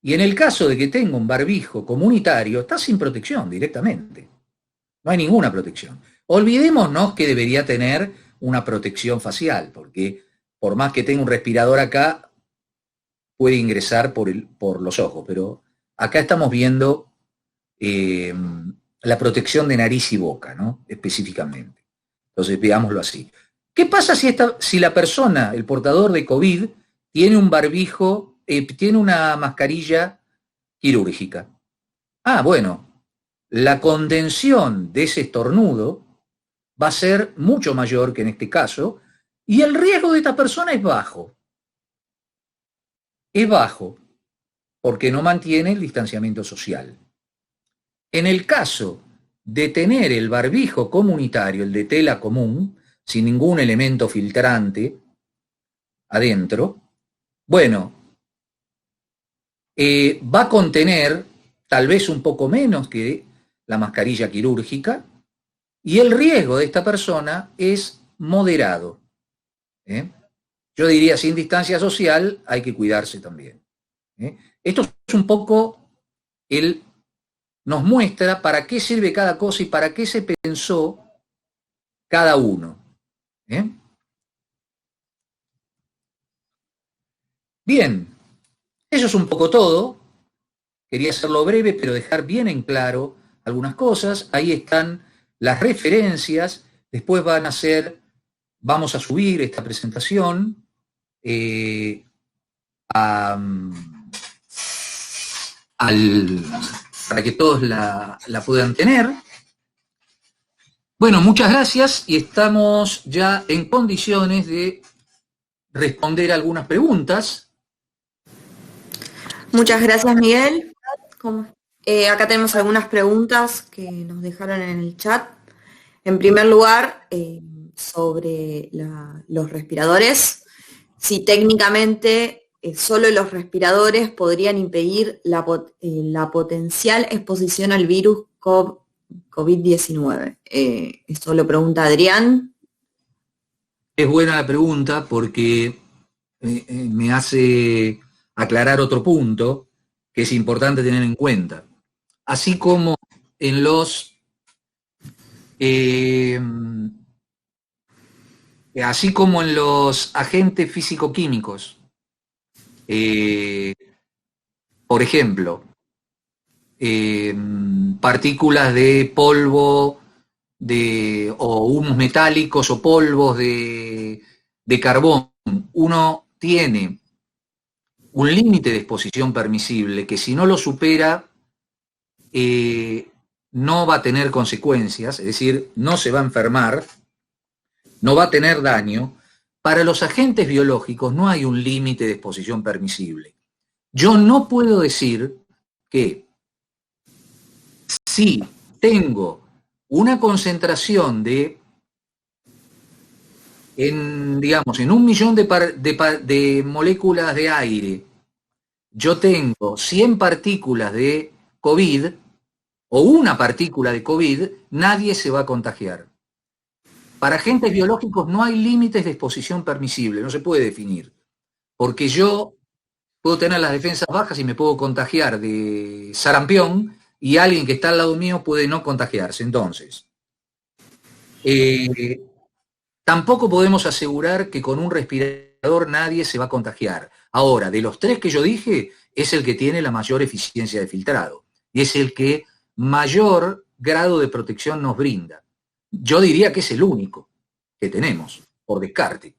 Y en el caso de que tenga un barbijo comunitario, está sin protección directamente. No hay ninguna protección. Olvidémonos que debería tener una protección facial, porque por más que tenga un respirador acá, puede ingresar por los ojos, pero acá estamos viendo la protección de nariz y boca, ¿no? Específicamente. Entonces, veámoslo así. ¿Qué pasa si la persona, el portador de COVID, tiene un barbijo, tiene una mascarilla quirúrgica? Ah, bueno, la contención de ese estornudo va a ser mucho mayor que en este caso, y el riesgo de esta persona es bajo. Es bajo, porque no mantiene el distanciamiento social. En el caso de tener el barbijo comunitario, el de tela común, sin ningún elemento filtrante adentro, bueno, va a contener tal vez un poco menos que la mascarilla quirúrgica, y el riesgo de esta persona es moderado. Yo diría, sin distancia social hay que cuidarse también. Esto es un poco, nos muestra para qué sirve cada cosa y para qué se pensó cada uno. Bien, eso es un poco todo. Quería hacerlo breve, pero dejar bien en claro algunas cosas. Ahí están las referencias. Después vamos a subir esta presentación para que todos la puedan tener. Bueno, muchas gracias y estamos ya en condiciones de responder algunas preguntas. Muchas gracias, Miguel. Acá tenemos algunas preguntas que nos dejaron en el chat. En primer lugar, sobre los respiradores, si técnicamente solo los respiradores podrían impedir la potencial exposición al virus COVID-19. Esto lo pregunta Adrián. Es buena la pregunta porque me hace aclarar otro punto que es importante tener en cuenta. Así como en los agentes físico-químicos, por ejemplo, partículas de polvo o humos metálicos o polvos de carbón, uno tiene un límite de exposición permisible que si no lo supera no va a tener consecuencias, es decir, no se va a enfermar, no va a tener daño. Para los agentes biológicos no hay un límite de exposición permisible. Yo no puedo decir que si tengo una concentración en 1.000.000 de moléculas de aire, yo tengo 100 partículas de COVID o una partícula de COVID, nadie se va a contagiar. Para agentes biológicos no hay límites de exposición permisible, no se puede definir, porque yo puedo tener las defensas bajas y me puedo contagiar de sarampión y alguien que está al lado mío puede no contagiarse. Entonces, tampoco podemos asegurar que con un respirador nadie se va a contagiar. Ahora, de los tres que yo dije, es el que tiene la mayor eficiencia de filtrado y es el que mayor grado de protección nos brinda. Yo diría que es el único que tenemos, por descarte.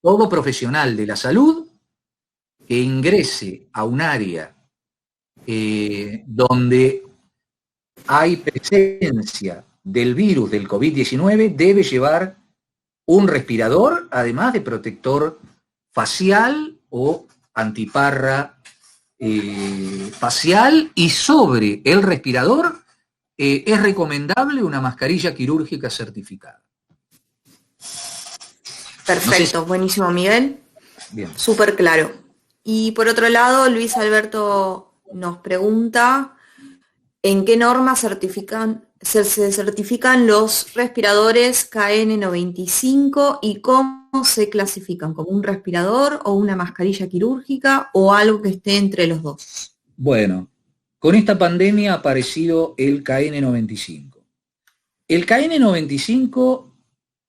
Todo profesional de la salud que ingrese a un área donde hay presencia del virus del COVID-19 debe llevar un respirador, además de protector facial o antiparra facial, y sobre el respirador es recomendable una mascarilla quirúrgica certificada. Perfecto, no sé. Buenísimo, Miguel. Bien. Súper claro. Y por otro lado, Luis Alberto nos pregunta ¿en qué norma se certifican los respiradores KN95 y cómo se clasifican? ¿Como un respirador o una mascarilla quirúrgica o algo que esté entre los dos? Bueno, con esta pandemia ha aparecido el KN95. El KN95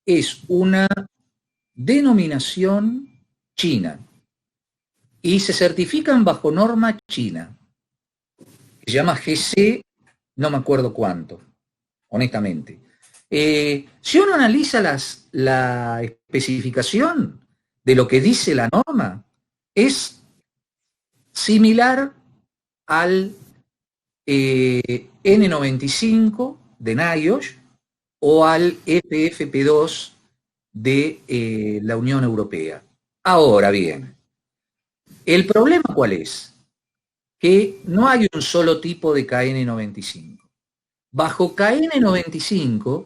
es una denominación china y se certifican bajo norma china, que se llama GC, no me acuerdo cuánto, honestamente. Si uno analiza la especificación de lo que dice la norma, es similar al N95 de NIOSH o al FFP2 de la Unión Europea. Ahora bien, ¿el problema cuál es? Que no hay un solo tipo de KN95. Bajo KN95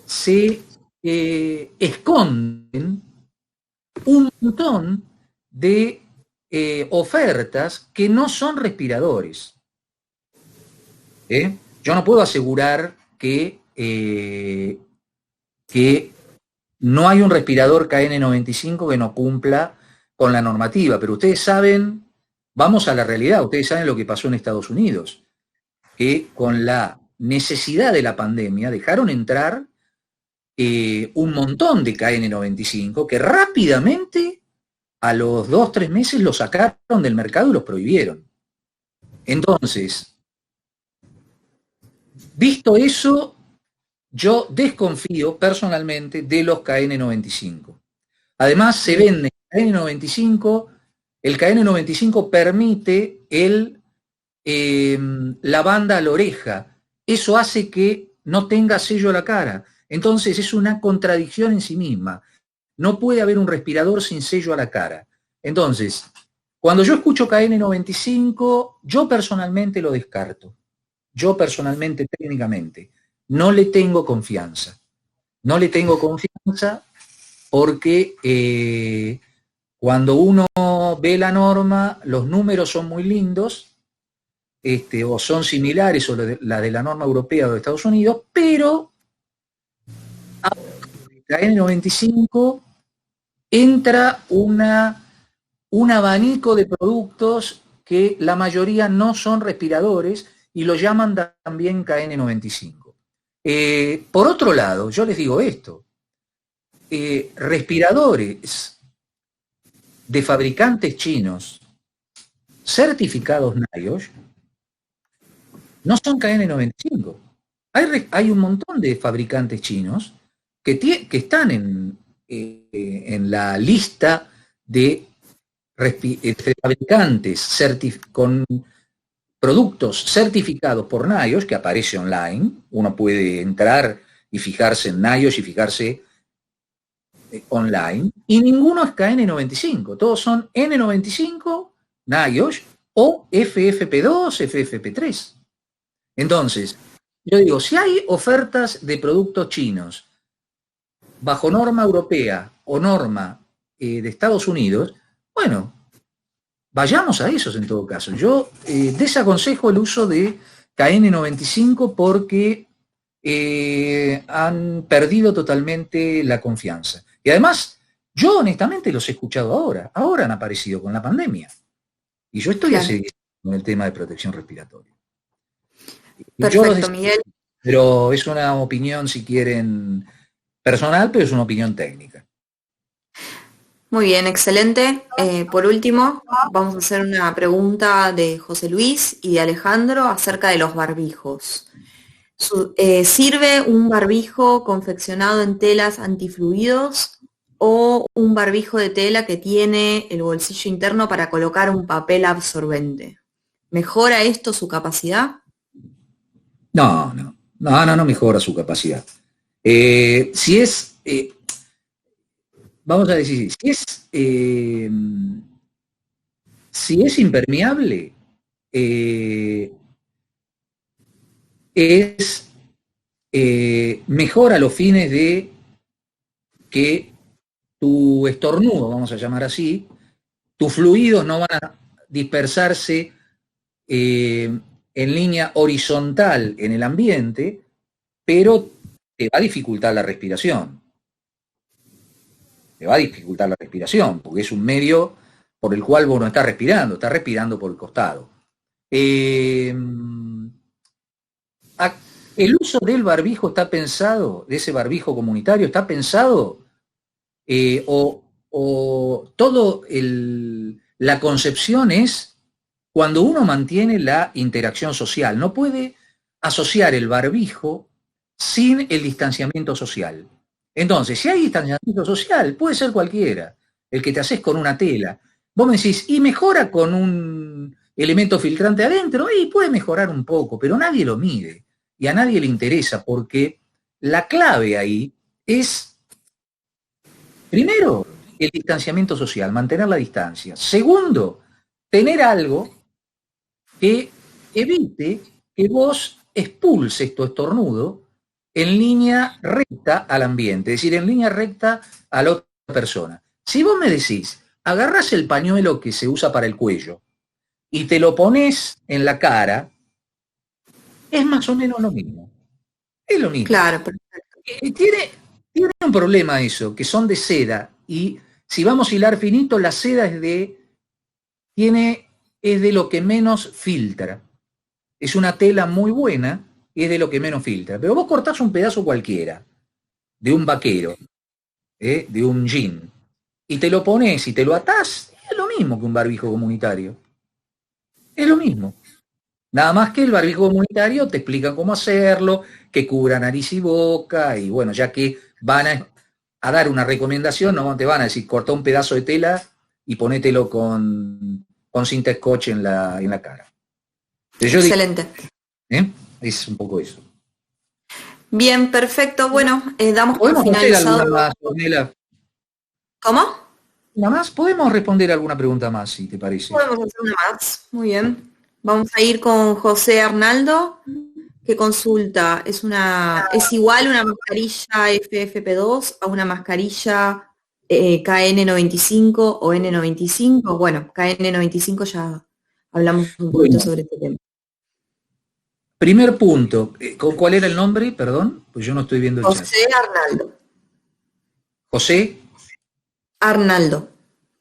se esconden un montón de ofertas que no son respiradores. Yo no puedo asegurar que no hay un respirador KN95 que no cumpla con la normativa, pero ustedes saben, vamos a la realidad, ustedes saben lo que pasó en Estados Unidos, que con la necesidad de la pandemia dejaron entrar un montón de KN95 que rápidamente a los 2-3 meses los sacaron del mercado y los prohibieron. Entonces, visto eso, yo desconfío personalmente de los KN95. Además, se vende KN95, el KN95 permite la banda a la oreja. Eso hace que no tenga sello a la cara. Entonces es una contradicción en sí misma. No puede haber un respirador sin sello a la cara. Entonces, cuando yo escucho KN95, yo personalmente lo descarto. Yo personalmente, técnicamente, no le tengo confianza. No le tengo confianza porque cuando uno ve la norma, los números son muy lindos, o son similares o la de la norma europea o de Estados Unidos, pero la N95 entra un abanico de productos que la mayoría no son respiradores y lo llaman también KN95. Por otro lado, yo les digo esto, respiradores de fabricantes chinos certificados NIOSH no son KN95. Hay un montón de fabricantes chinos que están en la lista de fabricantes con productos certificados por NIOSH, que aparece online. Uno puede entrar y fijarse en NIOSH y fijarse online, y ninguno es KN95, todos son N95, NIOSH o FFP2, FFP3. Entonces, yo digo, si hay ofertas de productos chinos bajo norma europea o norma de Estados Unidos, bueno, vayamos a esos en todo caso. Yo desaconsejo el uso de KN95 porque han perdido totalmente la confianza. Y además, yo honestamente los he escuchado ahora han aparecido con la pandemia. Y yo estoy así con el tema de protección respiratoria. Perfecto, Miguel. Pero es una opinión, si quieren, personal, pero es una opinión técnica. Muy bien, excelente. Por último, vamos a hacer una pregunta de José Luis y de Alejandro acerca de los barbijos. ¿Sirve un barbijo confeccionado en telas antifluidos o un barbijo de tela que tiene el bolsillo interno para colocar un papel absorbente? ¿Mejora esto su capacidad? No mejora su capacidad. Si es... vamos a decir, si es impermeable, es mejor a los fines de que tu estornudo, vamos a llamar así, tus fluidos no van a dispersarse en línea horizontal en el ambiente, pero te va a dificultar la respiración. Te va a dificultar la respiración, porque es un medio por el cual vos no estás respirando por el costado. El uso del barbijo está pensado, de ese barbijo comunitario, está pensado, la concepción es cuando uno mantiene la interacción social. No puede asociar el barbijo sin el distanciamiento social. Entonces, si hay distanciamiento social, puede ser cualquiera, el que te haces con una tela. Vos me decís, ¿y mejora con un elemento filtrante adentro? Y puede mejorar un poco, pero nadie lo mide y a nadie le interesa, porque la clave ahí es, primero, el distanciamiento social, mantener la distancia. Segundo, tener algo que evite que vos expulses tu estornudo en línea recta al ambiente, es decir, en línea recta a la otra persona. Si vos me decís, agarrás el pañuelo que se usa para el cuello y te lo pones en la cara, es más o menos lo mismo. Es lo mismo. Claro, perfecto. Tiene un problema eso, que son de seda, y si vamos a hilar finito, la seda es de lo que menos filtra. Es una tela muy buena y es de lo que menos filtra. Pero vos cortás un pedazo cualquiera, de un vaquero, de un jean, y te lo pones y te lo atás, es lo mismo que un barbijo comunitario. Es lo mismo. Nada más que el barbijo comunitario te explican cómo hacerlo, que cubra nariz y boca, y bueno, ya que van a dar una recomendación, no te van a decir, corta un pedazo de tela y ponételo con cinta scotch en la cara. Yo excelente. digo, es un poco eso. Bien, perfecto. Bueno, damos por ¿Podemos finalizado. hacer alguna más, Ornella? ¿Cómo? ¿Una más? Podemos responder alguna pregunta más, si te parece. Podemos hacer una más. Muy bien. Vamos a ir con José Arnaldo, que consulta. ¿Es igual una mascarilla FFP2 a una mascarilla KN95 o N95? Bueno, KN95 ya hablamos un poquito sobre este tema. Primer punto, ¿con cuál era el nombre? Perdón, pues yo no estoy viendo el chat. José Arnaldo. ¿José? Arnaldo.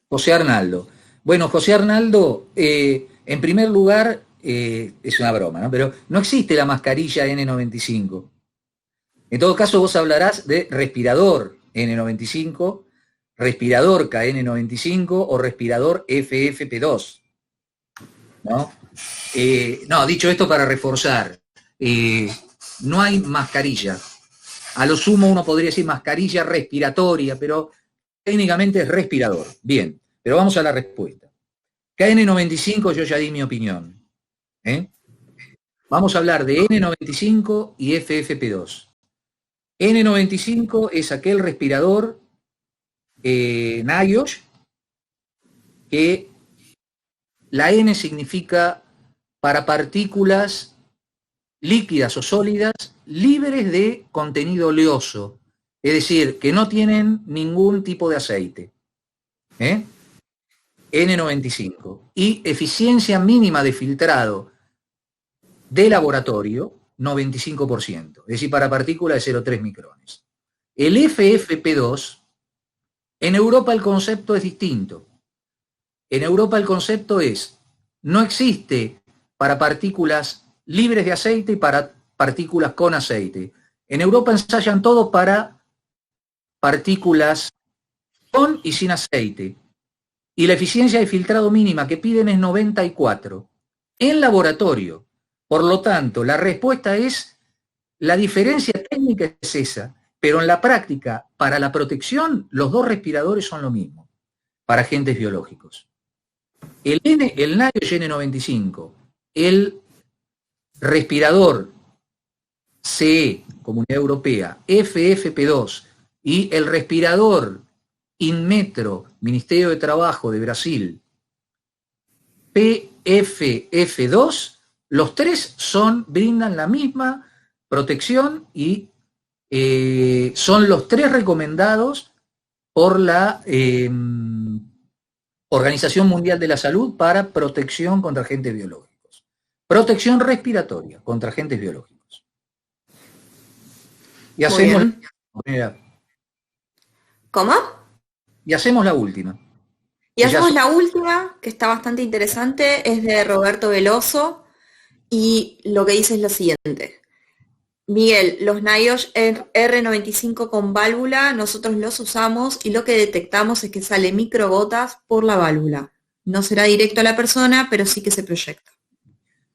José Arnaldo. Bueno, José Arnaldo, en primer lugar, es una broma, ¿no? Pero no existe la mascarilla N95. En todo caso, vos hablarás de respirador N95, respirador KN95 o respirador FFP2, ¿no? No, dicho esto para reforzar, no hay mascarilla. A lo sumo uno podría decir mascarilla respiratoria, pero técnicamente es respirador. Bien, pero vamos a la respuesta. KN95 yo ya di mi opinión. Vamos a hablar de N95 y FFP2. N95 es aquel respirador NIOSH, que la N significa para partículas líquidas o sólidas libres de contenido oleoso, es decir, que no tienen ningún tipo de aceite. N95. Y eficiencia mínima de filtrado de laboratorio, 95%, es decir, para partículas de 0,3 micrones. El FFP2, en Europa el concepto es distinto. En Europa el concepto es, no existe para partículas libres de aceite y para partículas con aceite. En Europa ensayan todo para partículas con y sin aceite. Y la eficiencia de filtrado mínima que piden es 94. En laboratorio. Por lo tanto, la respuesta es, la diferencia técnica es esa, pero en la práctica, para la protección, los dos respiradores son lo mismo, para agentes biológicos. El NIOSH N95, el respirador CE, Comunidad Europea, FFP2, y el respirador Inmetro, Ministerio de Trabajo de Brasil, PFF2, los tres brindan la misma protección y son los tres recomendados por la Organización Mundial de la Salud para protección contra agentes biológicos. Protección respiratoria contra agentes biológicos. Y hacemos ¿Cómo? Y hacemos la última. Y hacemos la última, que está bastante interesante, es de Roberto Veloso, y lo que dice es lo siguiente. Miguel, los NIOSH R95 con válvula, nosotros los usamos y lo que detectamos es que sale microgotas por la válvula. No será directo a la persona, pero sí que se proyecta.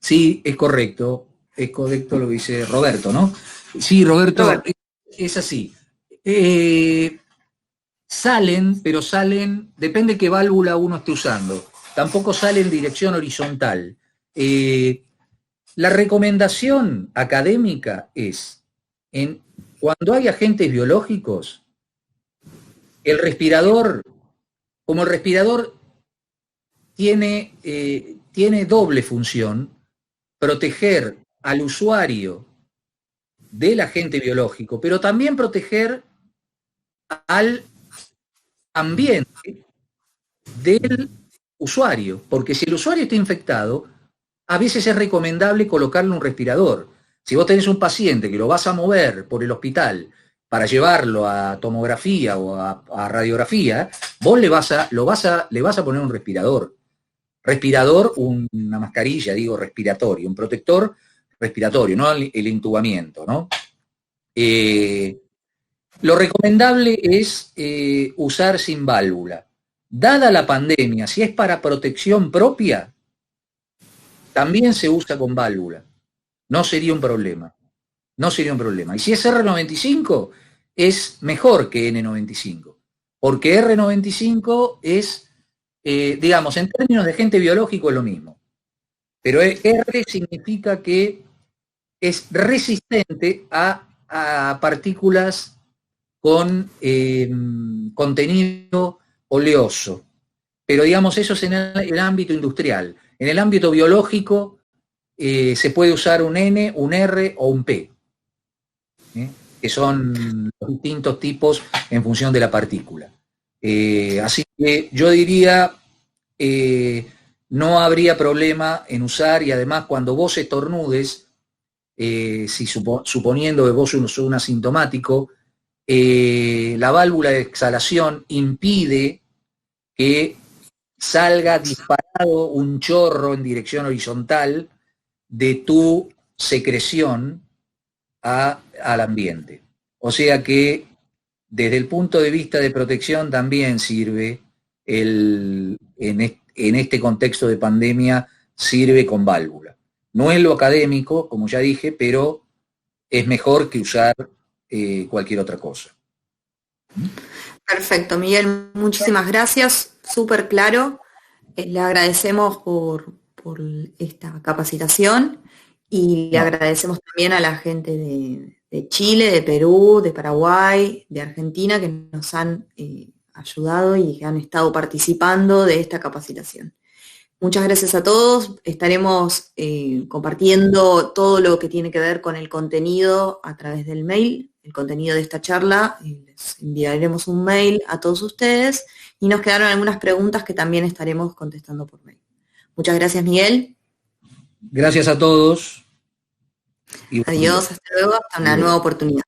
Sí, es correcto lo que dice Roberto, ¿no? Sí, Roberto. Es así. Pero salen, depende qué válvula uno esté usando. Tampoco sale en dirección horizontal. La recomendación académica es, cuando hay agentes biológicos, como el respirador tiene doble función, proteger al usuario del agente biológico, pero también proteger al ambiente del usuario, porque si el usuario está infectado, a veces es recomendable colocarle un respirador. Si vos tenés un paciente que lo vas a mover por el hospital para llevarlo a tomografía o a radiografía, vos le vas a poner un respirador. Una mascarilla, respiratoria, un protector respiratorio, no el intubamiento, ¿no? Lo recomendable es usar sin válvula. Dada la pandemia, si es para protección propia, también se usa con válvula. No sería un problema. Y si es R95, es mejor que N95. Porque R95 es, en términos de agente biológico es lo mismo. Pero R significa que es resistente a partículas con contenido oleoso. Pero eso es en el ámbito industrial. En el ámbito biológico se puede usar un N, un R o un P, que son los distintos tipos en función de la partícula. Así que yo diría, no habría problema en usar, y además cuando vos estornudes, suponiendo que vos sos un asintomático, la válvula de exhalación impide que salga disparado un chorro en dirección horizontal de tu secreción al ambiente. O sea que desde el punto de vista de protección también sirve, en este contexto de pandemia, sirve con válvula. No es lo académico, como ya dije, pero es mejor que usar cualquier otra cosa. Perfecto, Miguel, muchísimas gracias, súper claro. Le agradecemos por esta capacitación y le agradecemos también a la gente de Chile, de Perú, de Paraguay, de Argentina, que nos han ayudado y que han estado participando de esta capacitación. Muchas gracias a todos. Estaremos compartiendo todo lo que tiene que ver con el contenido a través del mail, el contenido de esta charla. Les enviaremos un mail a todos ustedes y nos quedaron algunas preguntas que también estaremos contestando por mail. Muchas gracias, Miguel. Gracias a todos. Adiós, hasta luego, hasta una nueva oportunidad.